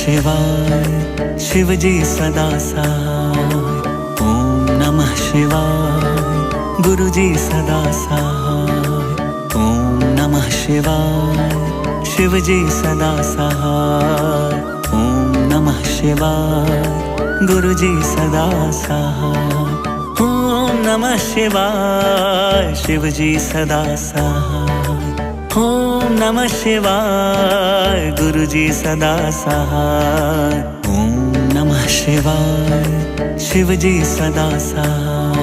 शिवाय शिव जी सदा सहाय। ओम नमः शिवाय गुरु जी सदा सहाय। ओम नमः शिवाय शिव जी सदा सहाय। ओम नमः शिवाय गुरु जी सदा सहाय। ओम नमः शिवाय शिव जी सदा सहाय। ओम नमः शिवाय गुरु जी सदा सहाय। ओम नमः शिवाय शिव जी सदा सहाय।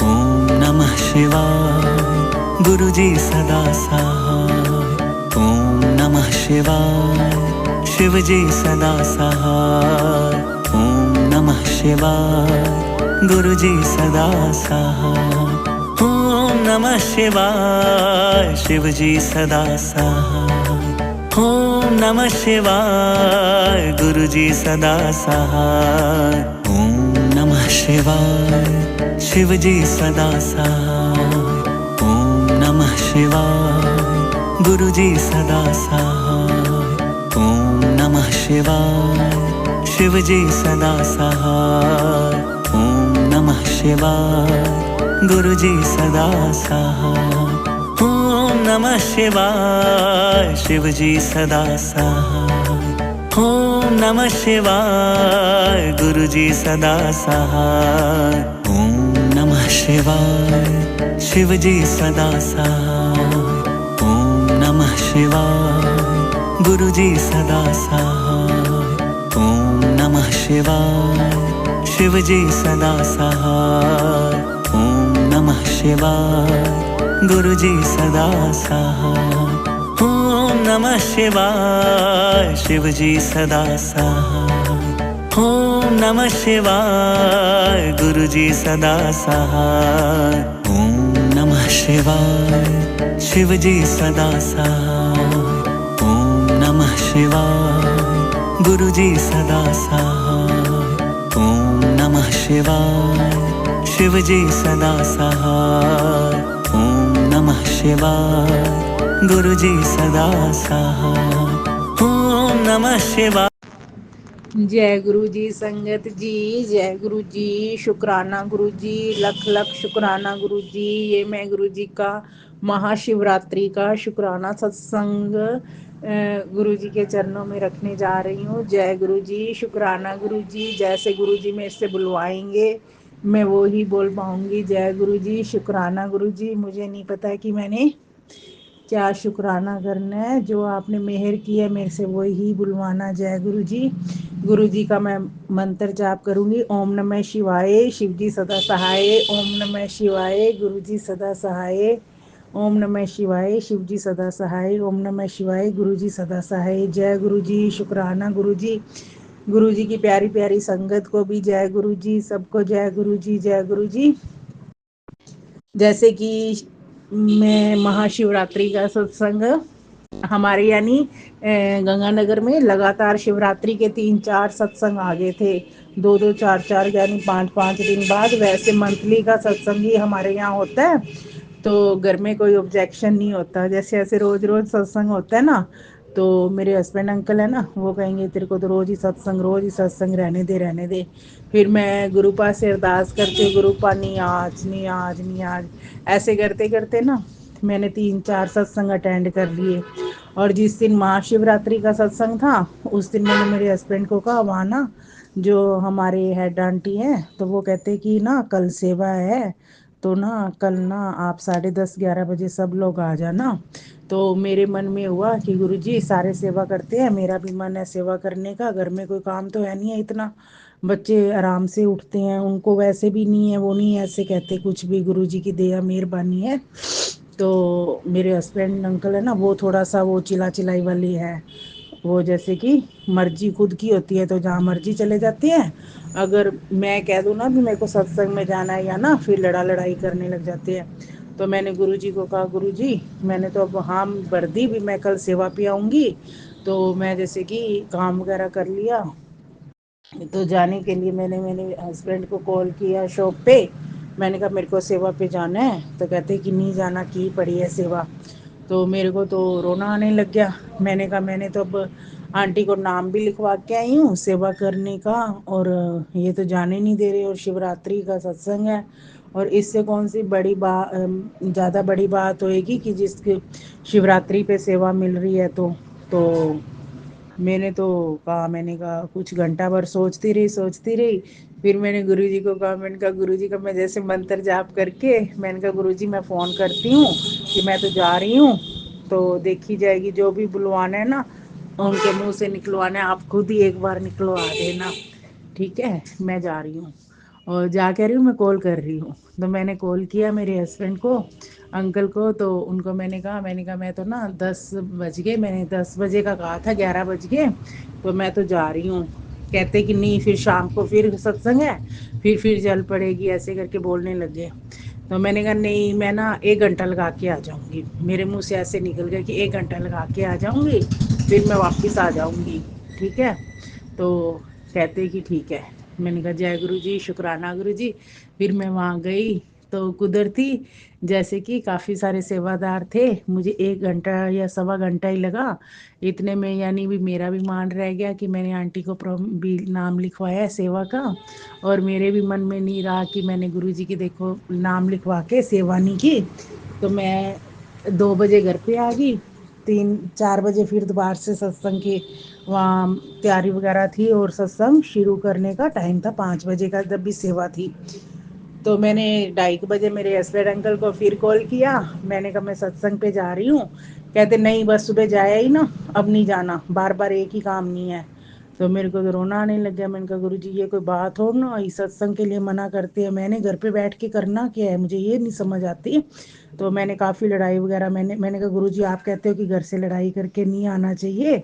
ओम नमः शिवाय गुरु जी सदा सहाय। ओम नमः शिवाय शिव जी सदा सहाय। ओम नमः शिवाय गुरु जी सदा सहाय। ओम नमः शिवाय शिव जी सदा सहाय। ओम नमः शिवाय गुरु जी सदा सहाय। ओम नमः शिवाय शिव जी सदा सहाय। ओम नमः शिवाय गुरु जी सदा सहाय। ओम नमः शिवाय शिव जी सदा सहाय। ओम नमः शिवाय गुरु जी सदा सहाय। ओम नमः शिवाय शिव जी सदा सहाय। ओम नमः शिवाय गुरु जी सदा सहाय। ओम नमः शिवाय शिव जी सदा सहाय। ओम नमः शिवाय गुरु जी सदा सहाय। ओम नमः शिवाय शिव जी सदा सहाय। ओम नमः शिवाय गुरु जी सदा सहाय। ओम नमः शिवाय शिव जी सदा सहाय। ओम नमः शिवाय गुरु जी सदा सहाय। ओम नमः शिवाय शिव जी सदा सहाय। ओम नमः शिवाय गुरु जी सदा सहाय। ओम नमः शिवाय शिव जी सदा सहाय। ओम नमः शिवाय गुरु जी सदा सहाय। ओम नमः शिवाय। जय गुरु जी संगत जी, जय गुरु जी, शुक्राना गुरु जी, लख लख शुक्राना गुरु जी। ये मैं गुरु जी का महाशिवरात्रि का शुक्राना सत्संग गुरु जी के चरणों में रखने जा रही हूँ। जय गुरु जी, शुक्राना गुरु जी। जैसे गुरु जी मेरे से बुलवाएंगे मैं वो ही बोल पाऊंगी। जय गुरु जी, शुक्राना गुरु जी। मुझे नहीं पता है कि मैंने क्या शुक्राना करना है, जो आपने मेहर की है मेरे से वो ही बुलवाना। जय गुरु जी। गुरु जी का मैं मंत्र जाप करूंगी। ओम नमः शिवाय शिव जी सदा सहाय। ओम नमः शिवाय गुरु जी सदा सहाय। ओम नमः शिवाय शिव जी सदा सहाय। ओम नमः शिवाय गुरु जी सदा सहाय। जय गुरु जी, शुक्राना गुरु जी। गुरु जी की प्यारी प्यारी संगत को भी जय गुरु जी, सबको जय गुरु जी, जय गुरु जी। जैसे कि मैं महाशिवरात्रि का सत्संग हमारे यानी गंगानगर में लगातार शिवरात्रि के 3-4 सत्संग आ गए थे। 2-2 4-4 यानी 5-5 दिन बाद। वैसे मंथली का सत्संग ही हमारे यहाँ होता है, तो घर में कोई ऑब्जेक्शन नहीं होता। जैसे ऐसे रोज रोज सत्संग होता है ना, तो मेरे हस्बैंड अंकल है ना, वो कहेंगे तेरे को तो रोज ही सत्संग रहने दे रहने दे। फिर मैं गुरुपा से अरदास करती, गुरुपा नहीं आज नहीं आज नहीं आज। ऐसे करते करते ना मैंने 3-4 सत्संग अटेंड कर लिए। और जिस दिन महाशिवरात्रि का सत्संग था उस दिन मैंने मेरे हस्बैंड को कहा, वहाँ ना जो हमारे हेड आंटी हैं तो वो कहते कि ना कल सेवा है, तो ना कल ना आप 10:30-11 बजे सब लोग आ जाना। तो मेरे मन में हुआ कि गुरुजी सारे सेवा करते हैं, मेरा भी मन है सेवा करने का। घर में कोई काम तो है नहीं है इतना, बच्चे आराम से उठते हैं, उनको वैसे भी नहीं है, वो नहीं ऐसे कहते कुछ भी, गुरुजी की दया मेहरबानी है। तो मेरे हस्बैंड अंकल है ना, वो थोड़ा सा वो चिल्ला चिल्लाई वाली है। वो जैसे कि मर्जी खुद की होती है तो जहाँ मर्जी चले जाते हैं। अगर मैं कह दूँ ना भी मेरे को सत्संग में जाना है या ना, फिर लड़ाई करने लग जाते हैं। तो मैंने गुरुजी को कहा, गुरुजी मैंने तो अब हाँ भर दी भी, मैं कल सेवा पे आऊँगी। तो मैं जैसे कि काम वगैरह कर लिया, तो जाने के लिए मैंने मेरे हस्बैंड को कॉल किया शॉप पे। मैंने कहा मेरे को सेवा पे जाना है, तो कहते कि नहीं जाना, की पड़ी है सेवा। तो मेरे को तो रोना आने लग गया। मैंने कहा मैंने तो अब आंटी को नाम भी लिखवा के आई हूँ सेवा करने का। और ये तो जाने नहीं दे रहे, और शिवरात्रि का सत्संग है, और इससे कौन सी बड़ी बात, ज़्यादा बड़ी बात होएगी कि जिसकी शिवरात्रि पे सेवा मिल रही है। तो मैंने तो कहा, मैंने कहा कुछ घंटा भर सोचती रही। फिर मैंने गुरुजी को कहा, मैंने कहा गुरुजी का मैं जैसे मंत्र जाप करके, मैंने कहा गुरुजी मैं फ़ोन करती हूँ कि मैं तो जा रही हूँ, तो देखी जाएगी, जो भी बुलवाना है ना उनके मुंह से निकलवाना है, आप खुद ही एक बार निकलवा देना, ठीक है, मैं जा रही हूँ। और जा कह रही हूँ मैं कॉल कर रही हूँ। तो मैंने कॉल किया मेरे हस्बैंड को, अंकल को, तो उनको मैंने कहा मैं तो ना 10 बज गए, मैंने 10 बजे का कहा था, 11 बज गए, तो मैं तो जा रही हूँ। कहते कि नहीं फिर शाम को फिर सत्संग है, फिर जल पड़ेगी, ऐसे करके बोलने लगे। तो मैंने कहा नहीं, मैं ना 1 घंटा लगा के आ जाऊँगी, मेरे मुंह से ऐसे निकल गया कि 1 घंटा लगा के आ जाऊँगी, फिर मैं वापस आ जाऊँगी, ठीक है। तो कहते कि ठीक है। मैंने कहा जय गुरु जी, शुक्राना गुरु जी। फिर मैं वहाँ गई, तो कुदरती जैसे कि काफ़ी सारे सेवादार थे, मुझे 1 घंटा या सवा घंटा ही लगा। इतने में यानी भी मेरा भी मान रह गया कि मैंने आंटी को भी नाम लिखवाया है सेवा का, और मेरे भी मन में नहीं रहा कि मैंने गुरु जी की देखो नाम लिखवा के सेवा नहीं की। तो मैं 2 बजे घर पे आ गई, 3-4 बजे फिर दोबारा से सत्संग की वहाँ तैयारी वगैरह थी, और सत्संग शुरू करने का टाइम था 5 बजे का, जब भी सेवा थी। तो मैंने 2:30 बजे मेरे हस्बैंड अंकल को फिर कॉल किया, मैंने कहा मैं सत्संग पे जा रही हूँ। कहते नहीं बस सुबह जाया ही ना, अब नहीं जाना, बार बार एक ही काम नहीं है। तो मेरे को तो रोना आने लग गया। मैंने कहा गुरु जी ये कोई बात हो ना, इस सत्संग के लिए मना करते हैं, मैंने घर पे बैठ के करना क्या है, मुझे ये नहीं समझ आती। तो मैंने काफ़ी लड़ाई वगैरह, मैंने कहा गुरु जी आप कहते हो कि घर से लड़ाई करके नहीं आना चाहिए,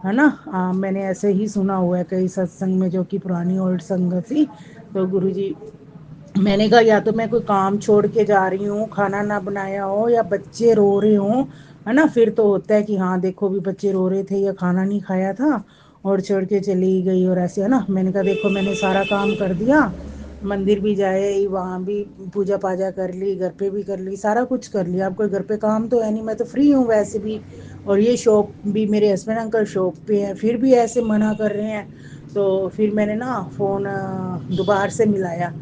है ना। मैंने ऐसे ही सुना हुआ है कई सत्संग में, जो कि पुरानी ओल्ड संगत थी। तो गुरु जी, मैंने कहा या तो मैं कोई काम छोड़ के जा रही हूँ, खाना ना बनाया हो, या बच्चे रो रहे हों, है ना, फिर तो होता है कि हाँ देखो भी बच्चे रो रहे थे या खाना नहीं खाया था और छोड़ के चली गई, और ऐसे, है ना। मैंने कहा देखो मैंने सारा काम कर दिया, मंदिर भी जाए, वहाँ भी पूजा पाजा कर ली, घर पे भी कर ली, सारा कुछ कर लिया, अब कोई घर पे काम तो है नहीं, मैं तो फ्री हूँ वैसे भी। और ये शॉप भी, मेरे हस्बैंड अंकल शॉप पे हैं, फिर भी ऐसे मना कर रहे हैं। तो फिर मैंने ना फ़ोन दोबारा से मिलाया,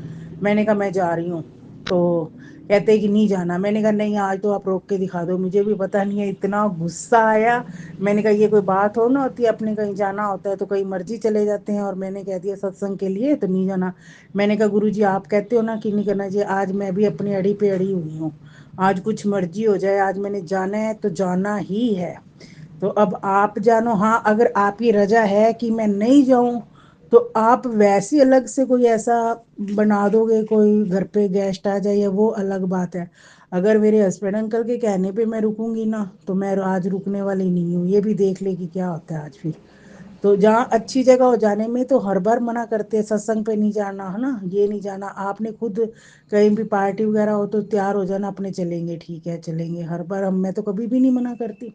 मैंने कहा मैं जा रही हूँ। तो कहते कि नहीं जाना। मैंने कहा नहीं आज तो आप रोक के दिखा दो, मुझे भी पता नहीं है, इतना गुस्सा आया। मैंने कहा ये कोई बात हो ना होती, अपने कहीं जाना होता है तो कहीं मर्जी चले जाते हैं, और मैंने कह दिया सत्संग के लिए तो नहीं जाना। मैंने कहा गुरु जी आप कहते हो ना कि नहीं करना चाहिए, आज मैं भी अपनी अड़ी पे अड़ी हुई हूँ, आज कुछ मर्जी हो जाए, आज मैंने जाना है तो जाना ही है। तो अब आप जानो, हाँ अगर आपकी रजा है कि मैं नहीं जाऊं, तो आप वैसे अलग से कोई ऐसा बना दोगे, कोई घर पे गेस्ट आ जाए, या वो अलग बात है। अगर मेरे हस्बैंड अंकल के कहने पे मैं रुकूंगी ना, तो मैं आज रुकने वाली नहीं हूँ, ये भी देख ले कि क्या होता है आज फिर। तो जहाँ अच्छी जगह हो जाने में तो हर बार मना करते हैं, सत्संग पे नहीं जाना, है ना, ये नहीं जाना, आपने खुद कहीं भी पार्टी वगैरह हो तो तैयार हो जाना, अपने चलेंगे, ठीक है चलेंगे, हर बार हम, मैं तो कभी भी नहीं मना करती।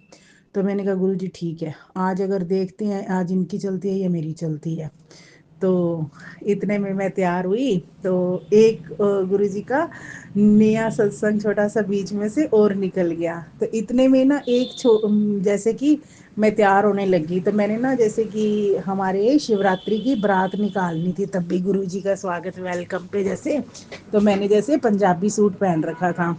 तो मैंने कहा गुरु जी ठीक है, आज अगर देखते हैं आज इनकी चलती है या मेरी चलती है। तो इतने में मैं तैयार हुई, तो एक गुरु जी का नया सत्संग छोटा सा बीच में से और निकल गया। तो इतने में ना जैसे कि मैं तैयार होने लगी, तो मैंने ना जैसे कि हमारे शिवरात्रि की बारात निकालनी थी, तब भी गुरु जी का स्वागत वेलकम पे जैसे, तो मैंने जैसे पंजाबी सूट पहन रखा था।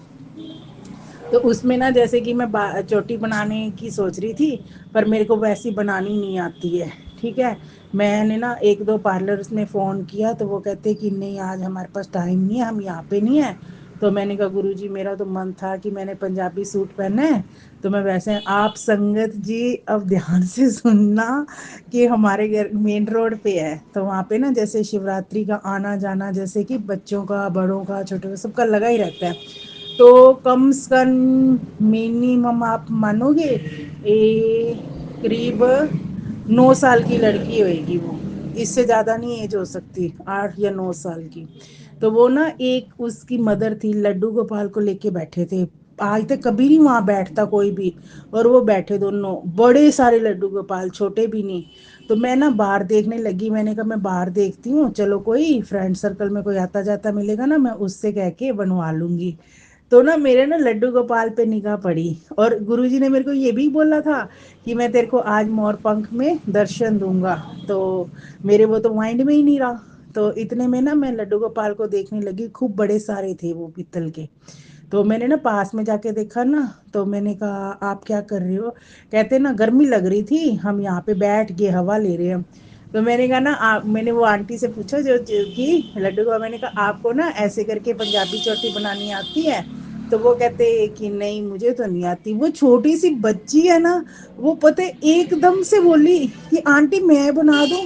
तो उसमें ना जैसे कि मैं चोटी बनाने की सोच रही थी, पर मेरे को वैसी बनानी नहीं आती है, ठीक है। मैंने ना 1-2 पार्लर्स में फ़ोन किया, तो वो कहते कि नहीं आज हमारे पास टाइम नहीं है, हम यहाँ पे नहीं है। तो मैंने कहा गुरु जी मेरा तो मन था कि मैंने पंजाबी सूट पहना है, तो मैं वैसे, आप संगत जी अब ध्यान से सुनना कि हमारे घर मेन रोड पे है, तो वहाँ पे ना जैसे शिवरात्रि का आना जाना, जैसे कि बच्चों का, बड़ों का, छोटों का, सबका लगा ही रहता है। तो कम से कम मिनिमम आप मानोगे, करीब 9 साल की लड़की होएगी वो, इससे ज़्यादा नहीं एज हो सकती, 8 या 9 साल की। तो वो ना, एक उसकी मदर थी, लड्डू गोपाल को लेके बैठे थे, आज तक कभी नहीं वहाँ बैठता कोई भी, और वो बैठे दोनों, बड़े सारे लड्डू गोपाल, छोटे भी नहीं। तो मैं ना बाहर देखने लगी, मैंने कहा मैं बाहर देखती हूँ, चलो कोई फ्रेंड सर्कल में कोई आता जाता मिलेगा ना, मैं उससे कह के बनवा लूँगी। तो ना मेरे ना लड्डू गोपाल पे निगाह पड़ी, और गुरुजी ने मेरे को ये भी बोला था कि मैं तेरे को आज मोर पंख में दर्शन दूंगा। तो मेरे वो तो माइंड में ही नहीं रहा। तो इतने में ना मैं लड्डू गोपाल को देखने लगी, खूब बड़े सारे थे वो पीतल के। तो मैंने ना पास में जाके देखा ना, तो मैंने कहा आप क्या कर रहे हो? कहते ना गर्मी लग रही थी, हम यहाँ पे बैठ के हवा ले रहे हैं। तो मैंने कहा ना आप, मैंने वो आंटी से पूछा जो कि लड्डू का, मैंने कहा आपको ना ऐसे करके पंजाबी चोटी बनानी आती है? तो वो कहते कि नहीं मुझे तो नहीं आती। वो छोटी सी बच्ची है ना, वो पता है एकदम से बोली कि आंटी मैं बना दूं।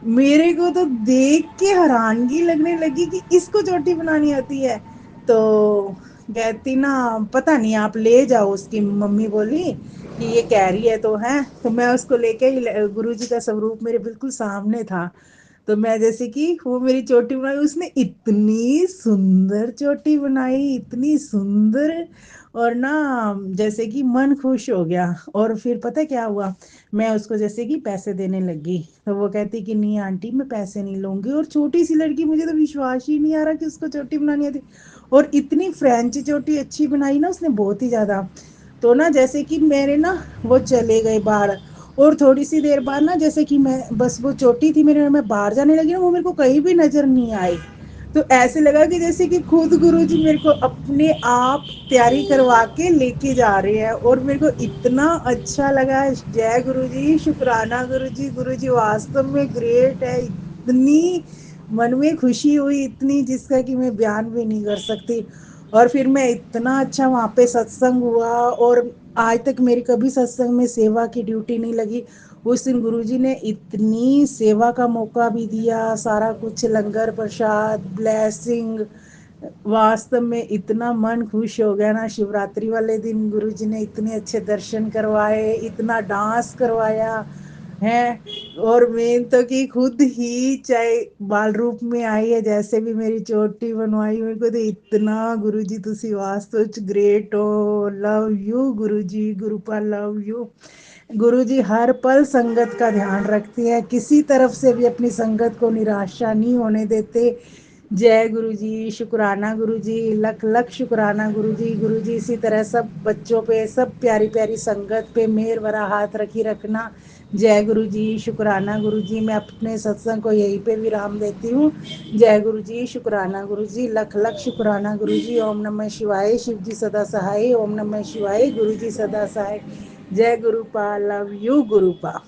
मेरे को तो देख के हैरानगी लगने लगी कि इसको चोटी बनानी आती है। तो कहती ना पता नहीं आप ले जाओ, उसकी मम्मी बोली कि ये कह रही है तो है। तो मैं उसको लेके ही, गुरुजी का स्वरूप मेरे बिल्कुल सामने था। तो मैं जैसे कि वो मेरी चोटी बनाई, उसने इतनी सुंदर चोटी बनाई, इतनी सुंदर। और ना जैसे कि मन खुश हो गया। और फिर पता है क्या हुआ, मैं उसको जैसे कि पैसे देने लगी, तो वो कहती कि नहीं आंटी मैं पैसे नहीं लूंगी। और छोटी सी लड़की, मुझे तो विश्वास ही नहीं आ रहा कि उसको चोटी बनानी आती। और इतनी फ्रेंच चोटी अच्छी बनाई ना उसने, बहुत ही ज्यादा। तो ना जैसे कि मेरे ना वो चले गए बाहर। और थोड़ी सी देर बाद ना जैसे कि मैं बस वो चोटी थी मेरे, मैं बाहर जाने लगी ना, वो मेरे को कहीं भी नजर नहीं आई। तो ऐसे लगा कि जैसे कि खुद गुरुजी मेरे को अपने आप तैयारी करवा के लेके जा रहे हैं। और मेरे को इतना अच्छा लगा। जय गुरुजी, शुक्राना गुरुजी, गुरुजी वास्तव में ग्रेट है। इतनी मन में खुशी हुई, इतनी जिसका कि मैं बयान भी नहीं कर सकती। और फिर मैं इतना अच्छा वहाँ पे सत्संग हुआ। और आज तक मेरी कभी सत्संग में सेवा की ड्यूटी नहीं लगी। उस दिन गुरुजी ने इतनी सेवा का मौका भी दिया, सारा कुछ लंगर प्रसाद ब्लेसिंग, वास्तव में इतना मन खुश हो गया ना। शिवरात्रि वाले दिन गुरुजी ने इतने अच्छे दर्शन करवाए, इतना डांस करवाया है। और मेन तो कि खुद ही चाहे बाल रूप में आई है, जैसे भी मेरी चोटी बनवाई, मेरे को तो इतना गुरुजी तुसी वास्तव च ग्रेट हो। Love you Guruji, Gurupal love you. Guruji हर पल संगत का ध्यान रखते हैं, किसी तरफ से भी अपनी संगत को निराशा नहीं होने देते। जय गुरु जी, शुक्राना गुरु जी, लख लख शुक्राना गुरु जी। गुरु जी इसी तरह सब बच्चों पे, सब प्यारी प्यारी संगत पे मेहर भरा हाथ रखी रखना। जय गुरु जी, शुक्राना गुरु जी। मैं अपने सत्संग को यहीं पे विराम देती हूँ। जय गुरु जी, शुक्राना गुरु जी, लख लख शुक्राना गुरु जी। ओम नमः शिवाय, शिव जी सदा सहाय। ओम नमः शिवाय, गुरु जी सदा सहाय। जय गुरुपाल, लव यू गुरुपा।